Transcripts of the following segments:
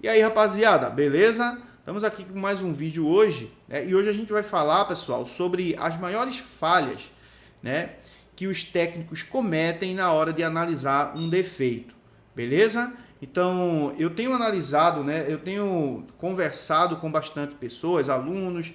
E aí, rapaziada, beleza? Estamos aqui com mais um vídeo hoje, né? E hoje a gente vai falar, pessoal, sobre as maiores falhas, né, que os técnicos cometem na hora de analisar um defeito, beleza? Então, eu tenho analisado, né, eu tenho conversado com bastante pessoas, alunos,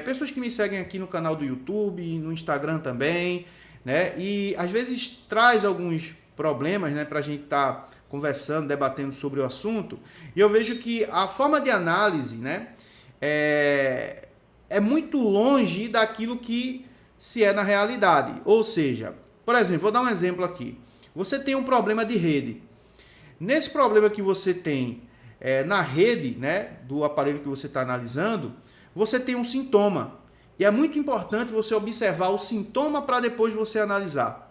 pessoas que me seguem aqui no canal do YouTube, no Instagram também, né? E às vezes traz alguns problemas, né, para a gente estar conversando, debatendo sobre o assunto. E eu vejo que a forma de análise, né, é muito longe daquilo que se é na realidade. Ou seja, por exemplo, vou dar um exemplo aqui. Você tem um problema de rede. Nesse problema que você tem na rede, né, do aparelho que você está analisando, você tem um sintoma. E é muito importante você observar o sintoma para depois você analisar.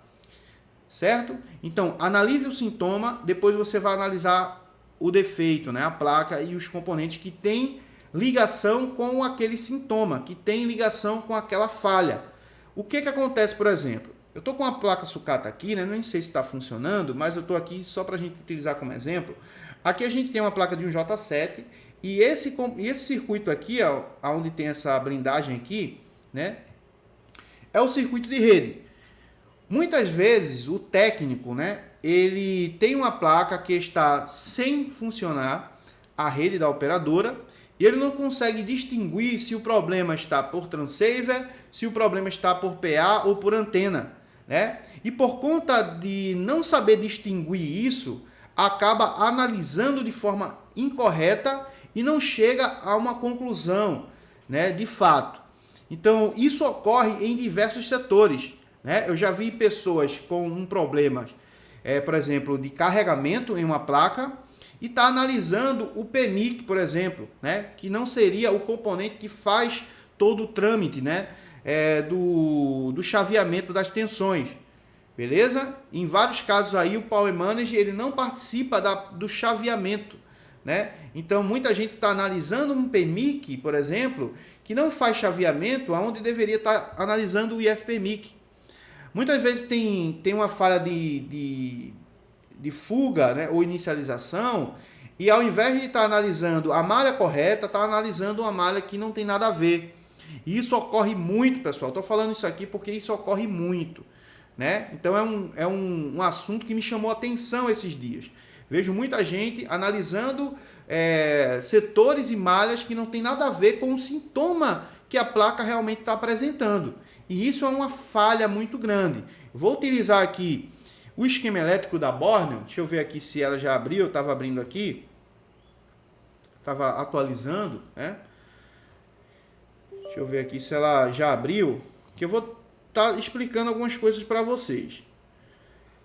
Certo? Então, analise o sintoma, depois você vai analisar o defeito, né, a placa e os componentes que têm ligação com aquele sintoma, que tem ligação com aquela falha. O que acontece, por exemplo? Eu estou com a placa sucata aqui, né? Nem sei se está funcionando, mas eu estou aqui só para a gente utilizar como exemplo. Aqui a gente tem uma placa de um J7 e esse circuito aqui, ó, onde tem essa blindagem aqui, né? É o circuito de rede. Muitas vezes o técnico, né, ele tem uma placa que está sem funcionar, a rede da operadora, e ele não consegue distinguir se o problema está por transceiver, se o problema está por PA ou por antena, né? E por conta de não saber distinguir isso, acaba analisando de forma incorreta e não chega a uma conclusão, né, de fato. Então, isso ocorre em diversos setores, né? Eu já vi pessoas com um problema, por exemplo, de carregamento em uma placa e está analisando o PMIC, por exemplo, né? Que não seria o componente que faz todo o trâmite, né? Do chaveamento das tensões. Beleza? Em vários casos aí o Power Manager ele não participa do chaveamento, né? Então muita gente está analisando um PMIC, por exemplo, que não faz chaveamento, aonde deveria estar analisando o IFPMIC. Muitas vezes tem uma falha de fuga, né, ou inicialização, e ao invés de estar analisando a malha correta, está analisando uma malha que não tem nada a ver. E isso ocorre muito, pessoal. Estou falando isso aqui porque isso ocorre muito, né? Então é um assunto que me chamou a atenção esses dias. Vejo muita gente analisando setores e malhas que não tem nada a ver com o sintoma que a placa realmente está apresentando. E isso é uma falha muito grande. Vou utilizar aqui o esquema elétrico da Borneo. Deixa eu ver aqui se ela já abriu. Eu estava abrindo aqui. Estava atualizando, né? Deixa eu ver aqui se ela já abriu. Que eu vou estar explicando algumas coisas para vocês.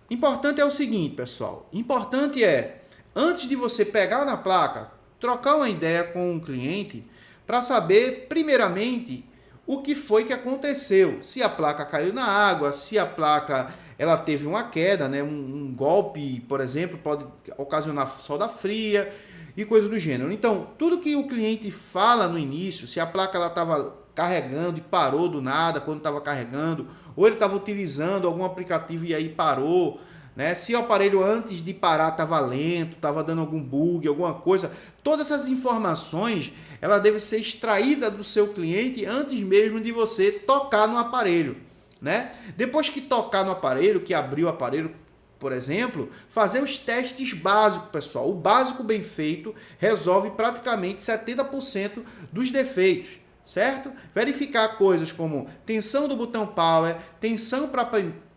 Importante é o seguinte, pessoal. Importante é, antes de você pegar na placa, trocar uma ideia com o cliente para saber, primeiramente, o que foi que aconteceu. Se a placa caiu na água, se a placa ela teve uma queda, né? Um golpe, por exemplo, pode ocasionar solda fria e coisas do gênero. Então, tudo que o cliente fala no início, se a placa estava carregando e parou do nada quando estava carregando, ou ele estava utilizando algum aplicativo e aí parou, né? Se o aparelho antes de parar estava lento, estava dando algum bug, alguma coisa, todas essas informações ela deve ser extraída do seu cliente antes mesmo de você tocar no aparelho, né? Depois que tocar no aparelho, que abrir o aparelho, por exemplo, fazer os testes básicos, pessoal. O básico bem feito resolve praticamente 70% dos defeitos, certo? Verificar coisas como tensão do botão power, tensão para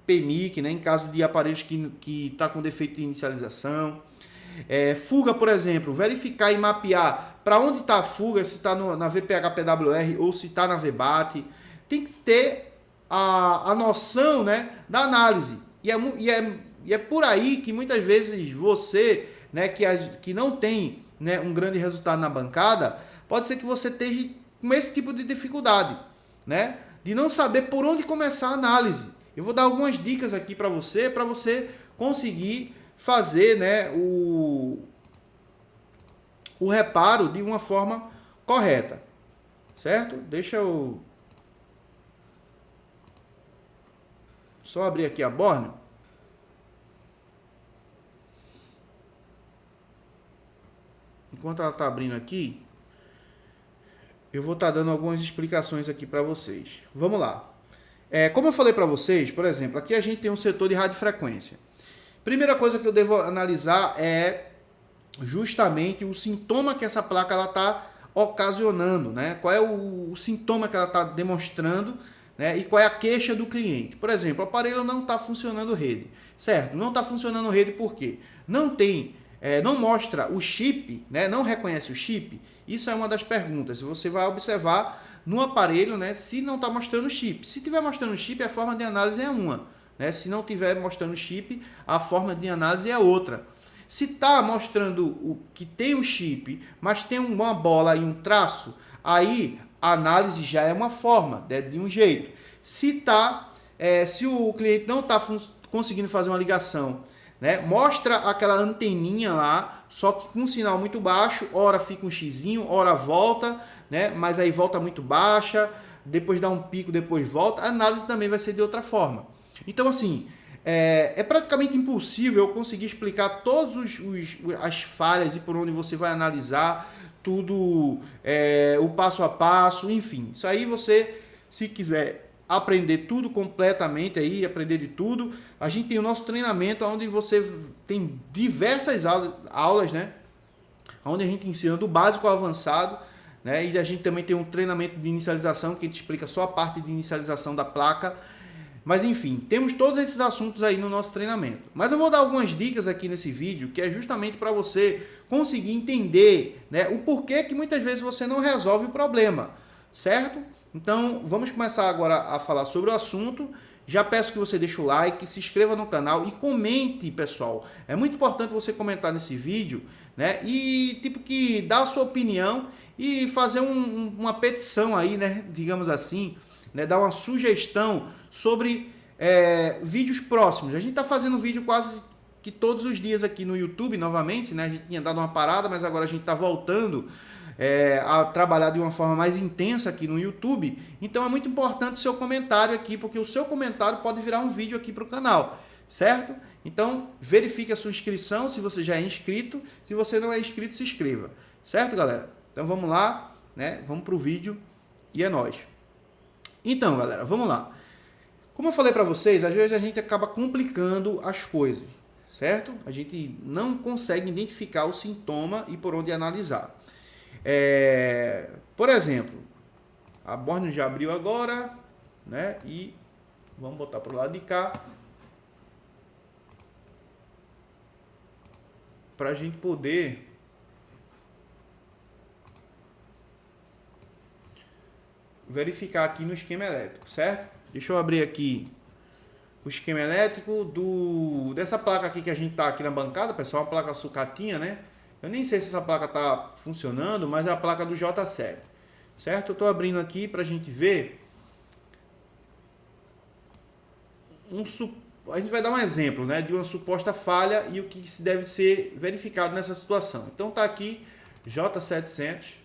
PMIC, né, em caso de aparelhos que está com defeito de inicialização. Fuga, por exemplo, verificar e mapear para onde está a fuga, se está na VPH-PWR ou se está na VBAT. Tem que ter a noção, né, da análise. E é por aí que muitas vezes você, né, que não tem, né, um grande resultado na bancada, pode ser que você esteja com esse tipo de dificuldade, né, de não saber por onde começar a análise. Eu vou dar algumas dicas aqui para você conseguir fazer, né, o reparo de uma forma correta, certo? Deixa eu só abrir aqui a Borneo. enquanto ela está abrindo aqui, eu vou estar dando algumas explicações aqui para vocês. Vamos lá. Como eu falei para vocês, por exemplo, aqui a gente tem um setor de radiofrequência. Primeira coisa que eu devo analisar é justamente o sintoma que essa placa está ocasionando, né? Qual é o sintoma que ela está demonstrando, né? E qual é a queixa do cliente. Por exemplo, o aparelho não está funcionando rede, certo? Não está funcionando rede por quê? Não mostra o chip, né? Não reconhece o chip. Isso é uma das perguntas. Você vai observar no aparelho, né? Se não está mostrando o chip. Se estiver mostrando o chip, a forma de análise é uma, né? Se não estiver mostrando o chip, a forma de análise é outra. Se está mostrando o que tem o chip, mas tem uma bola e um traço, aí a análise já é uma forma, né, de um jeito. Se o cliente não está conseguindo fazer uma ligação, né, mostra aquela anteninha lá, só que com um sinal muito baixo, ora fica um xizinho, ora volta, né, mas aí volta muito baixa, depois dá um pico, depois volta, a análise também vai ser de outra forma. Então, assim, é praticamente impossível eu conseguir explicar todas as falhas e por onde você vai analisar tudo, o passo a passo, enfim. Isso aí você, se quiser aprender tudo completamente aí, aprender de tudo, a gente tem o nosso treinamento onde você tem diversas aulas, né? Onde a gente ensina do básico ao avançado, né? E a gente também tem um treinamento de inicialização que a gente explica só a parte de inicialização da placa. Mas enfim, temos todos esses assuntos aí no nosso treinamento. Mas eu vou dar algumas dicas aqui nesse vídeo, que é justamente para você conseguir entender, né, o porquê que muitas vezes você não resolve o problema, certo? Então, vamos começar agora a falar sobre o assunto. Já peço que você deixe o like, se inscreva no canal e comente, pessoal. É muito importante você comentar nesse vídeo, né? E tipo que dar a sua opinião e fazer uma petição aí, né? Digamos assim, né? Dar uma sugestão sobre vídeos próximos. A gente está fazendo vídeo quase que todos os dias aqui no YouTube novamente, né? A gente tinha dado uma parada, mas agora a gente está voltando a trabalhar de uma forma mais intensa aqui no YouTube. Então é muito importante o seu comentário aqui, porque o seu comentário pode virar um vídeo aqui para o canal, certo? Então verifique a sua inscrição, se você já é inscrito. Se você não é inscrito, se inscreva, certo, galera? Então vamos lá, né? Vamos para o vídeo e é nóis. Então, galera, vamos lá. Como eu falei para vocês, às vezes a gente acaba complicando as coisas, certo? A gente não consegue identificar o sintoma e por onde analisar. Por exemplo, a borne já abriu agora, né? E vamos botar para o lado de cá para a gente poder verificar aqui no esquema elétrico, certo? Deixa eu abrir aqui o esquema elétrico dessa placa aqui que a gente tá aqui na bancada, pessoal, uma placa sucatinha, né? Eu nem sei se essa placa tá funcionando, mas é a placa do J7, certo? Eu tô abrindo aqui pra gente ver a gente vai dar um exemplo, né, de uma suposta falha e o que deve ser verificado nessa situação. Então tá aqui J700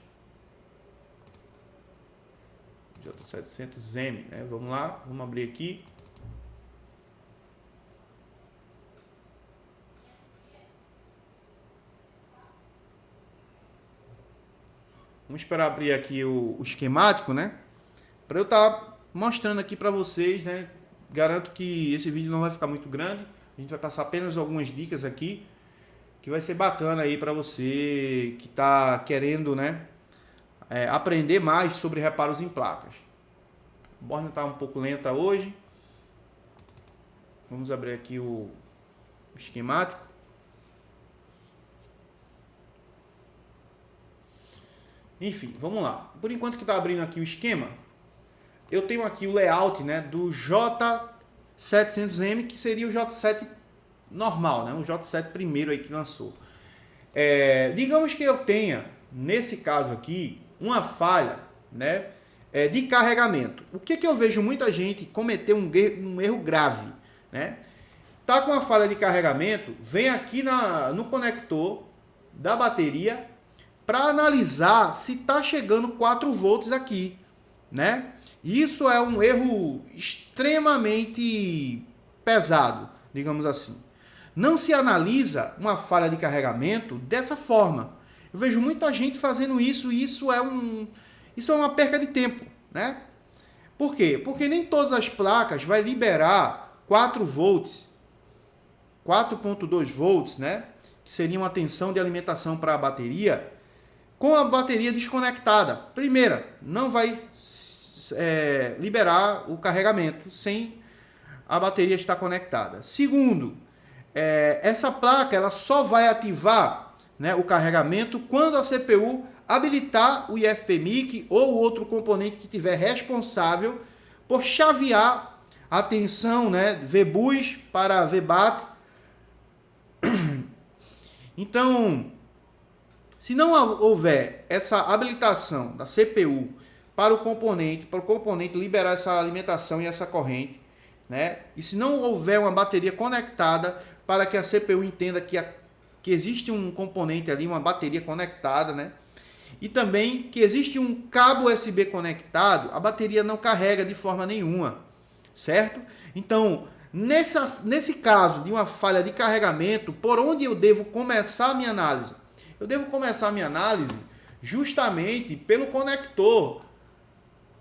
J700M, né? Vamos lá, vamos abrir aqui. Vamos esperar abrir aqui o esquemático, né? Para eu estar mostrando aqui para vocês, né? Garanto que esse vídeo não vai ficar muito grande. A gente vai passar apenas algumas dicas aqui, que vai ser bacana aí para você que está querendo, né? Aprender mais sobre reparos em placas. A borne está um pouco lenta hoje. Vamos abrir aqui o esquemático. Enfim, vamos lá. Por enquanto que está abrindo aqui o esquema, eu tenho aqui o layout, né, do J700M, que seria o J7 normal, né, o J7 primeiro aí que lançou. Digamos que eu tenha, nesse caso aqui, uma falha, né, de carregamento. O que eu vejo muita gente cometer um erro grave, né? Tá com uma falha de carregamento, vem aqui no conector da bateria para analisar se tá chegando 4 volts aqui, né? Isso é um erro extremamente pesado, digamos assim. Não se analisa uma falha de carregamento dessa forma. Eu vejo muita gente fazendo isso e isso é uma perca de tempo, né? Por quê? Porque nem todas as placas vai liberar 4 volts, 4.2 volts, né? Que seria uma tensão de alimentação para a bateria, com a bateria desconectada. Primeira, não vai liberar o carregamento sem a bateria estar conectada. Segundo, essa placa ela só vai ativar, né, o carregamento quando a CPU habilitar o IFPMIC ou outro componente que tiver responsável por chavear a tensão, né, VBus para VBAT. Então, se não houver essa habilitação da CPU para o componente liberar essa alimentação e essa corrente, né, e se não houver uma bateria conectada para que a CPU entenda que existe um componente ali, uma bateria conectada, né, e também que existe um cabo USB conectado, a bateria não carrega de forma nenhuma, certo? Então, nesse caso de uma falha de carregamento, por onde eu devo começar a minha análise? Eu devo começar a minha análise justamente pelo conector,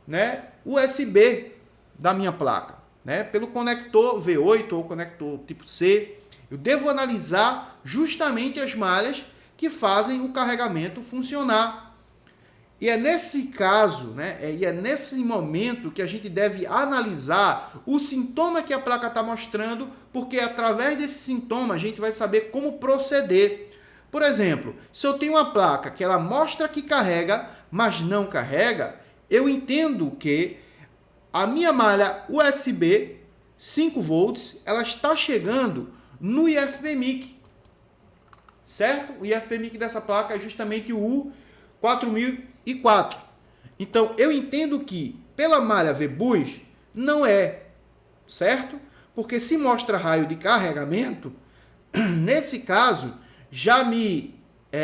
né, USB da minha placa, né, pelo conector V8 ou conector tipo C. Eu devo analisar justamente as malhas que fazem o carregamento funcionar. E é nesse caso, né, e é nesse momento que a gente deve analisar o sintoma que a placa está mostrando, porque através desse sintoma a gente vai saber como proceder. Por exemplo, se eu tenho uma placa que ela mostra que carrega, mas não carrega, eu entendo que a minha malha USB 5 volts, ela está chegando no IFPMIC, certo? O IFPMIC dessa placa é justamente o U4004. Então, eu entendo que pela malha VBus não é, certo? Porque se mostra raio de carregamento, nesse caso, já me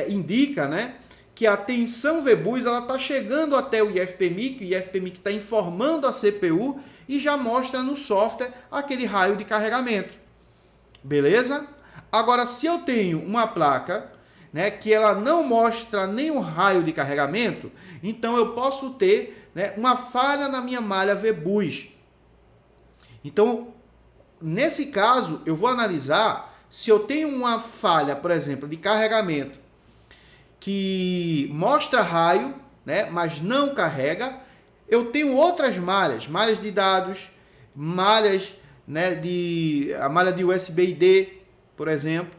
indica, né, que a tensão VBus está chegando até o IFPMIC está informando a CPU e já mostra no software aquele raio de carregamento. Beleza? Agora, se eu tenho uma placa, né, que ela não mostra nenhum raio de carregamento, então eu posso ter, né, uma falha na minha malha VBus. Então, nesse caso, eu vou analisar se eu tenho uma falha, por exemplo, de carregamento que mostra raio, né, mas não carrega. Eu tenho outras malhas de dados, malhas, né, a malha de USB-ID, por exemplo.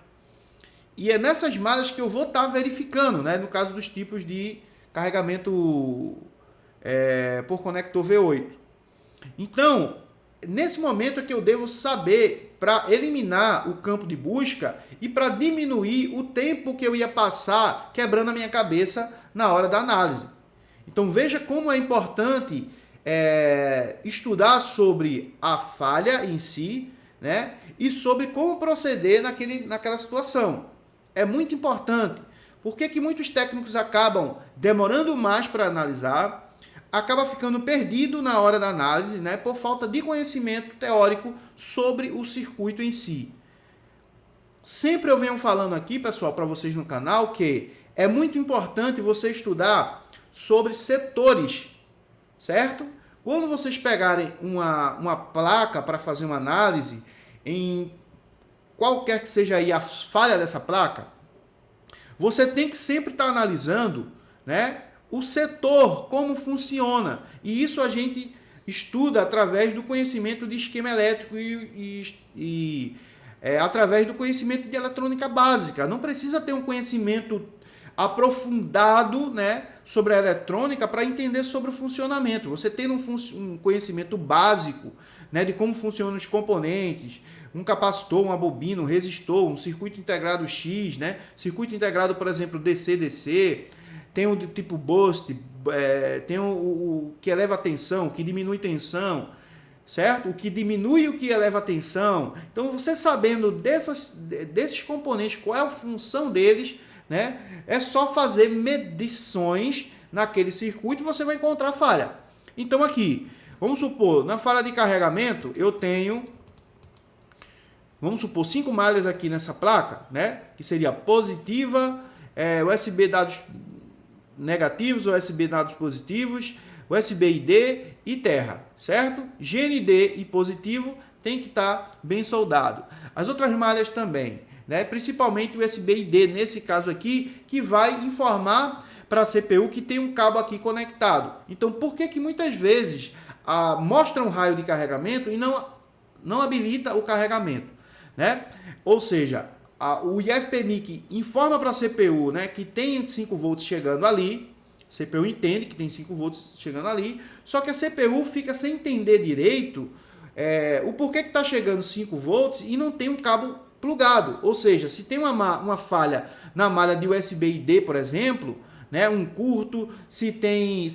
E é nessas malhas que eu vou estar verificando, né, no caso dos tipos de carregamento por conector V8. Então, nesse momento é que eu devo saber para eliminar o campo de busca e para diminuir o tempo que eu ia passar quebrando a minha cabeça na hora da análise. Então veja como é importante estudar sobre a falha em si, né, e sobre como proceder naquela situação. É muito importante. Por que muitos técnicos acabam demorando mais para analisar? Acaba ficando perdido na hora da análise, né, por falta de conhecimento teórico sobre o circuito em si. Sempre eu venho falando aqui, pessoal, para vocês no canal, que é muito importante você estudar sobre setores, certo? Quando vocês pegarem uma placa para fazer uma análise, em qualquer que seja aí a falha dessa placa, você tem que sempre estar analisando, né, o setor, como funciona. E isso a gente estuda através do conhecimento de esquema elétrico e através do conhecimento de eletrônica básica. Não precisa ter um conhecimento aprofundado, né, sobre a eletrônica para entender sobre o funcionamento. Você tendo um conhecimento básico, né, de como funcionam os componentes, um capacitor, uma bobina, um resistor, um circuito integrado X, né, circuito integrado, por exemplo, DC-DC, tem o tipo Boost, tem o que eleva a tensão, o que diminui tensão, certo? O que diminui e o que eleva a tensão. Então, você sabendo desses componentes, qual é a função deles, né? É só fazer medições naquele circuito e você vai encontrar falha. Então, aqui, vamos supor, na falha de carregamento, eu tenho, vamos supor, 5 malhas aqui nessa placa, né? Que seria positiva, USB dados negativos, USB dados positivos, USB ID e terra, certo? GND e positivo tem que estar bem soldado. As outras malhas também, né? Principalmente o USB ID, nesse caso aqui, que vai informar para a CPU que tem um cabo aqui conectado. Então, por que muitas vezes mostra um raio de carregamento e não habilita o carregamento, né? Ou seja, o IFPMIC informa para a CPU, né, que tem 5 volts chegando ali, a CPU entende que tem 5 volts chegando ali, só que a CPU fica sem entender direito o porquê que está chegando 5 volts e não tem um cabo plugado. Ou seja, se tem uma falha na malha de USB ID, por exemplo, né, um curto, se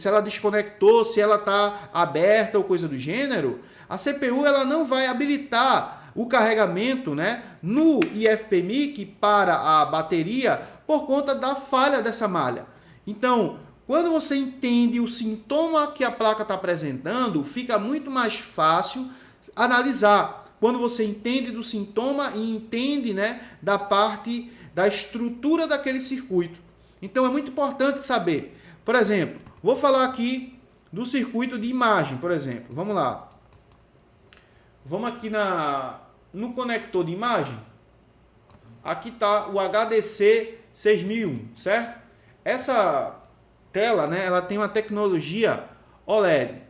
ela desconectou, se ela está aberta ou coisa do gênero, a CPU ela não vai habilitar o carregamento, né, no IFPMIC para a bateria por conta da falha dessa malha. Então, quando você entende o sintoma que a placa está apresentando, fica muito mais fácil analisar. Quando você entende do sintoma e entende, né, da parte da estrutura daquele circuito. Então é muito importante saber. Por exemplo, vou falar aqui do circuito de imagem, por exemplo. Vamos lá. Vamos aqui no conector de imagem. Aqui está o HDC 6001, certo? Essa tela, né, ela tem uma tecnologia OLED.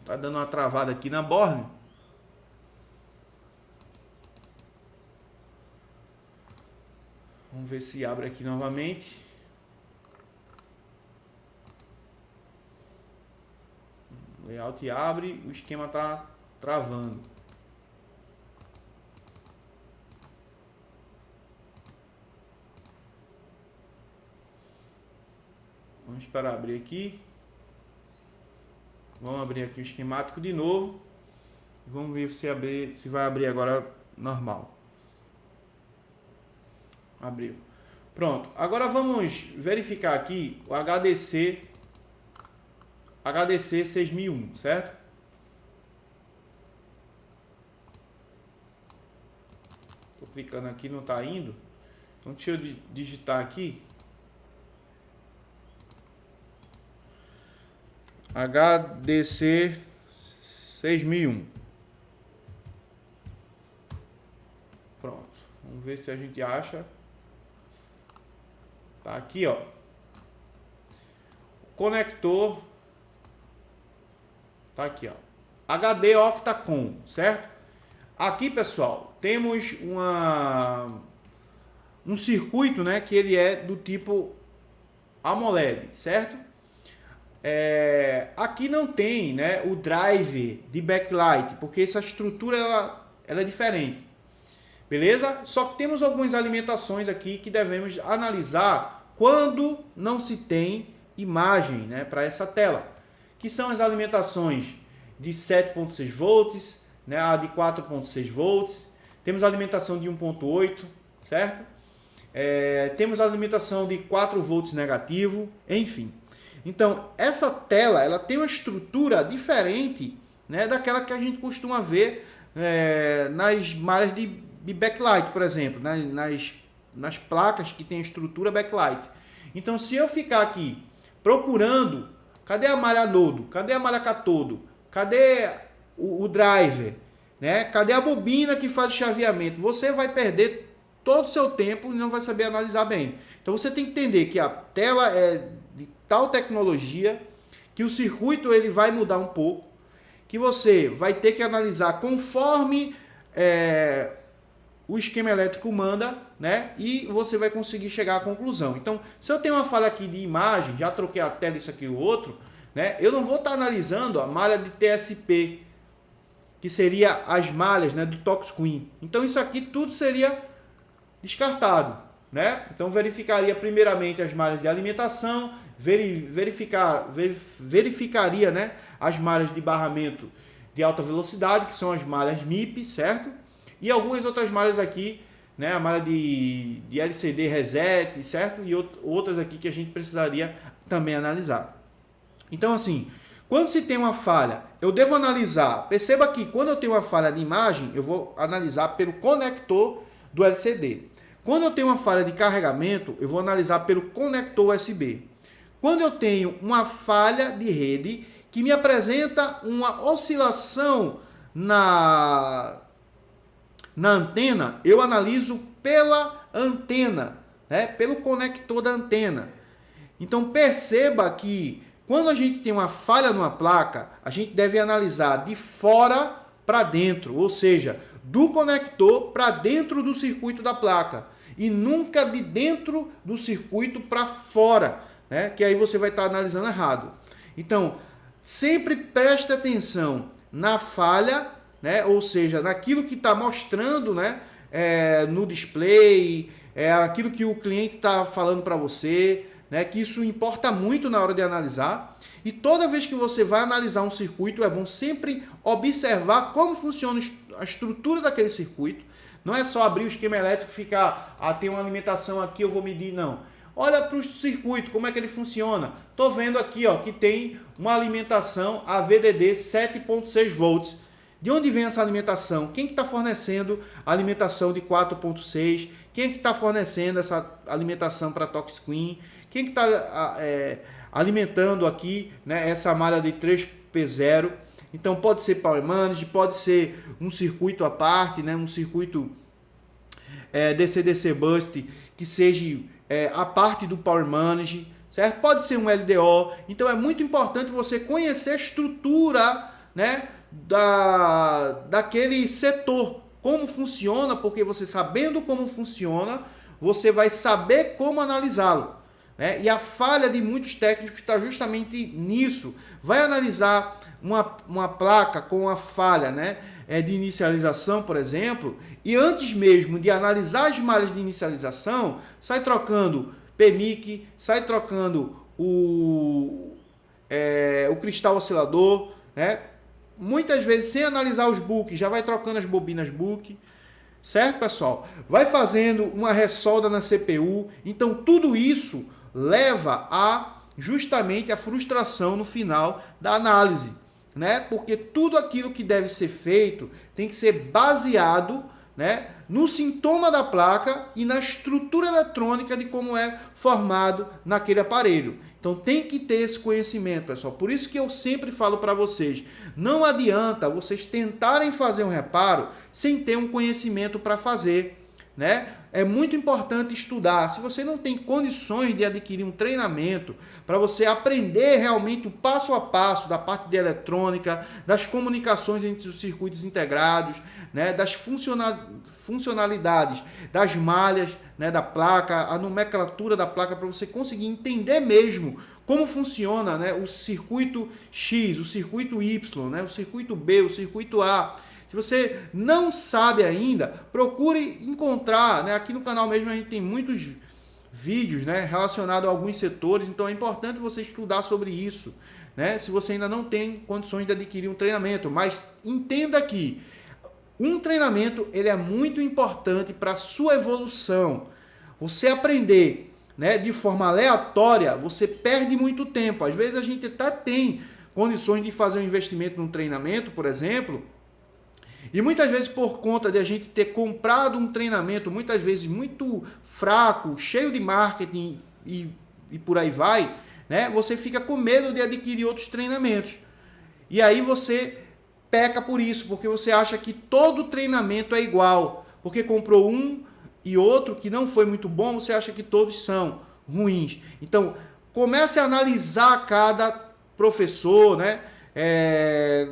Tá dando uma travada aqui na borne. Vamos ver se abre aqui novamente. O layout abre, o esquema tá travando. Vamos esperar abrir aqui. Vamos abrir aqui o esquemático de novo. Vamos ver se vai abrir agora normal. Abriu. Pronto. Agora vamos verificar aqui o HDC 6001, certo? Estou clicando aqui, não está indo. Então deixa eu digitar aqui. HDC 6001. Pronto. Vamos ver se a gente acha. Tá aqui, ó. O conector tá aqui, ó. HD Octacom, certo? Aqui, pessoal, temos um circuito, né, que ele é do tipo AMOLED, certo? Aqui não tem, né, o drive de backlight, porque essa estrutura ela é diferente. Beleza? Só que temos algumas alimentações aqui que devemos analisar quando não se tem imagem, né, para essa tela, que são as alimentações de 7.6 volts, né, a de 4.6 volts, temos a alimentação de 1.8, certo? Temos a alimentação de 4 volts negativo, enfim. Então, essa tela ela tem uma estrutura diferente, né, daquela que a gente costuma ver nas malhas de backlight, por exemplo, né, nas placas que tem estrutura backlight. Então, se eu ficar aqui procurando, cadê a malha anodo? Cadê a malha catodo? Cadê o driver? Né? Cadê a bobina que faz o chaveamento? Você vai perder todo o seu tempo e não vai saber analisar bem. Então, você tem que entender que a tela é de tal tecnologia, que o circuito ele vai mudar um pouco, que você vai ter que analisar conforme o esquema elétrico manda, né? E você vai conseguir chegar à conclusão. Então, se eu tenho uma falha aqui de imagem, já troquei a tela, isso aqui e o outro, né? Eu não vou estar analisando a malha de TSP, que seria as malhas, né, do Touchscreen. Então, isso aqui tudo seria descartado, né? Então, verificaria primeiramente as malhas de alimentação, verificaria, né, as malhas de barramento de alta velocidade, que são as malhas MIP, certo? E algumas outras malhas aqui, né, a malha de LCD reset, certo? E outras aqui que a gente precisaria também analisar. Então, assim, Quando se tem uma falha, eu devo analisar. Perceba que quando eu tenho uma falha de imagem, eu vou analisar pelo conector do LCD. Quando eu tenho uma falha de carregamento, eu vou analisar pelo conector USB. Quando eu tenho uma falha de rede que me apresenta uma oscilação na antena, eu analiso pela antena, né? Pelo conector da antena. Então perceba que quando a gente tem uma falha numa placa, a gente deve analisar de fora para dentro, ou seja, do conector para dentro do circuito da placa e nunca de dentro do circuito para fora, né? Que aí você vai estar analisando errado. Então, sempre preste atenção na falha, né? Ou seja, naquilo que está mostrando, né? No display, aquilo que o cliente está falando para você, né? Que isso importa muito na hora de analisar. E toda vez que você vai analisar um circuito, é bom sempre observar como funciona a estrutura daquele circuito. Não é só abrir o esquema elétrico e ficar, tem uma alimentação aqui, eu vou medir, não. Olha para o circuito, como é que ele funciona. Estou vendo aqui que tem uma alimentação a VDD 7.6 volts. De onde vem essa alimentação? Quem que está fornecendo a alimentação de 4.6? Quem é que está fornecendo essa alimentação para touchscreen? Quem que está alimentando aqui, né, essa malha de 3P0? Então pode ser Power Manage, pode ser um circuito à parte, né, um circuito DC-DC Bust que seja a parte do Power Manage, certo? Pode ser um LDO. Então é muito importante você conhecer a estrutura, né, daquele setor, como funciona, porque você sabendo como funciona, você vai saber como analisá-lo, né? E a falha de muitos técnicos está justamente nisso. Vai analisar uma placa com a falha, né, de inicialização, por exemplo, e antes mesmo de analisar as malhas de inicialização, sai trocando PMIC, sai trocando o cristal oscilador, né? Muitas vezes sem analisar os books, já vai trocando as bobinas book, certo, pessoal? Vai fazendo uma ressolda na CPU. Então tudo isso leva justamente a frustração no final da análise, né? Porque tudo aquilo que deve ser feito tem que ser baseado, né, no sintoma da placa e na estrutura eletrônica de como é formado naquele aparelho. Então tem que ter esse conhecimento, pessoal. Por isso que eu sempre falo para vocês, não adianta vocês tentarem fazer um reparo sem ter um conhecimento para fazer, né? É muito importante estudar. Se você não tem condições de adquirir um treinamento para você aprender realmente o passo a passo da parte de eletrônica, das comunicações entre os circuitos integrados, né, das funcionalidades das malhas, né, da placa, a nomenclatura da placa, para você conseguir entender mesmo como funciona, né, o circuito X, o circuito Y, né, o circuito B, o circuito A. Se você não sabe ainda, procure encontrar, né? Aqui no canal mesmo a gente tem muitos vídeos, né, relacionados a alguns setores, então é importante você estudar sobre isso, né? Se você ainda não tem condições de adquirir um treinamento, mas entenda que um treinamento ele é muito importante para a sua evolução. Você aprender, né, de forma aleatória, você perde muito tempo. Às vezes a gente até tem condições de fazer um investimento num treinamento, por exemplo, e muitas vezes por conta de a gente ter comprado um treinamento, muitas vezes muito fraco, cheio de marketing e por aí vai, né? Você fica com medo de adquirir outros treinamentos. E aí você peca por isso, porque você acha que todo treinamento é igual. Porque comprou um e outro que não foi muito bom, você acha que todos são ruins. Então, comece a analisar cada professor, né?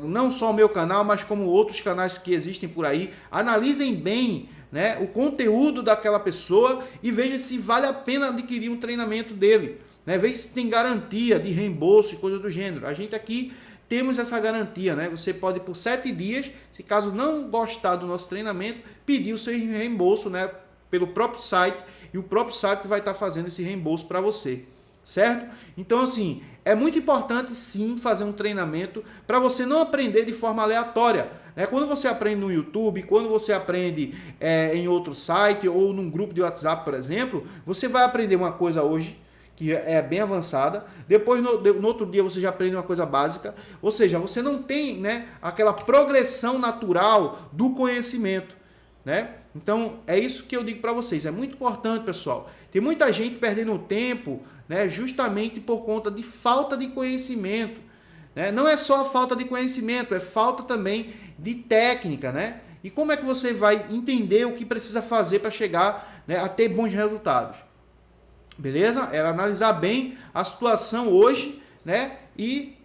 Não só o meu canal, mas como outros canais que existem por aí. Analisem bem, né, o conteúdo daquela pessoa e veja se vale a pena adquirir um treinamento dele, né? Veja se tem garantia de reembolso e coisa do gênero. A gente aqui temos essa garantia, né? Você pode por 7 dias, se caso não gostar do nosso treinamento, pedir o seu reembolso, né, pelo próprio site, e o próprio site vai estar fazendo esse reembolso para você. Certo? Então, assim, é muito importante sim fazer um treinamento para você não aprender de forma aleatória, né? Quando você aprende no YouTube, quando você aprende em outro site ou num grupo de WhatsApp, por exemplo, você vai aprender uma coisa hoje que é bem avançada. Depois, no outro dia, você já aprende uma coisa básica. Ou seja, você não tem, né, aquela progressão natural do conhecimento, né? Então, é isso que eu digo para vocês. É muito importante, pessoal. Tem muita gente perdendo tempo, né, justamente por conta de falta de conhecimento, né? Não é só a falta de conhecimento, é falta também de técnica, né? E como é que você vai entender o que precisa fazer para chegar, né, a ter bons resultados? Beleza? É analisar bem a situação hoje, né? E,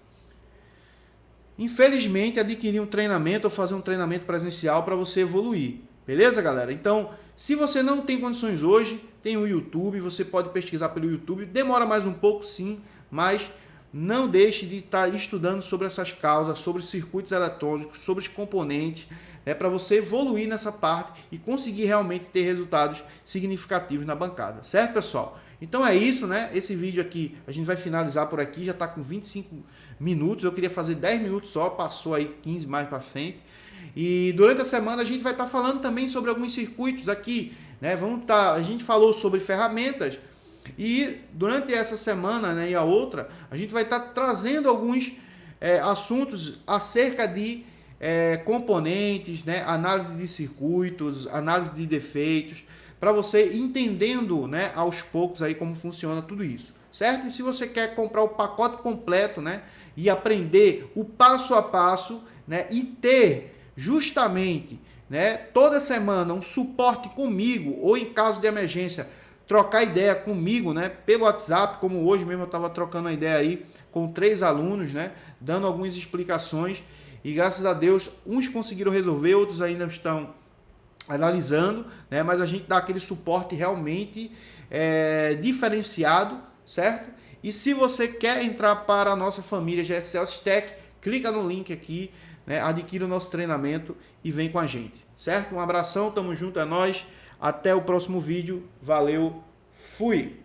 infelizmente, adquirir um treinamento ou fazer um treinamento presencial para você evoluir. Beleza, galera? Então, se você não tem condições hoje, tem o YouTube, você pode pesquisar pelo YouTube. Demora mais um pouco, sim, mas não deixe de estar estudando sobre essas causas, sobre circuitos eletrônicos, sobre os componentes, para você evoluir nessa parte e conseguir realmente ter resultados significativos na bancada. Certo, pessoal? Então é isso, né? Esse vídeo aqui a gente vai finalizar por aqui, já está com 25 minutos. Eu queria fazer 10 minutos só, passou aí 15 mais para frente. E durante a semana a gente vai estar falando também sobre alguns circuitos aqui, né? A gente falou sobre ferramentas e durante essa semana, né, e a outra, a gente vai estar trazendo alguns assuntos acerca de componentes, né? Análise de circuitos, análise de defeitos, para você entendendo, né, aos poucos aí como funciona tudo isso, certo? E se você quer comprar o pacote completo, né, e aprender o passo a passo, né, e ter justamente, né, toda semana um suporte comigo, ou em caso de emergência, trocar ideia comigo, né, pelo WhatsApp, como hoje mesmo eu estava trocando uma ideia aí com 3 alunos, né, dando algumas explicações, e graças a Deus, uns conseguiram resolver, outros ainda estão analisando, né? Mas a gente dá aquele suporte realmente diferenciado, certo? E se você quer entrar para a nossa família GS Celsius Tech, clica no link aqui, né? Adquira o nosso treinamento e vem com a gente, certo? Um abração, tamo junto, é nóis, até o próximo vídeo, valeu, fui!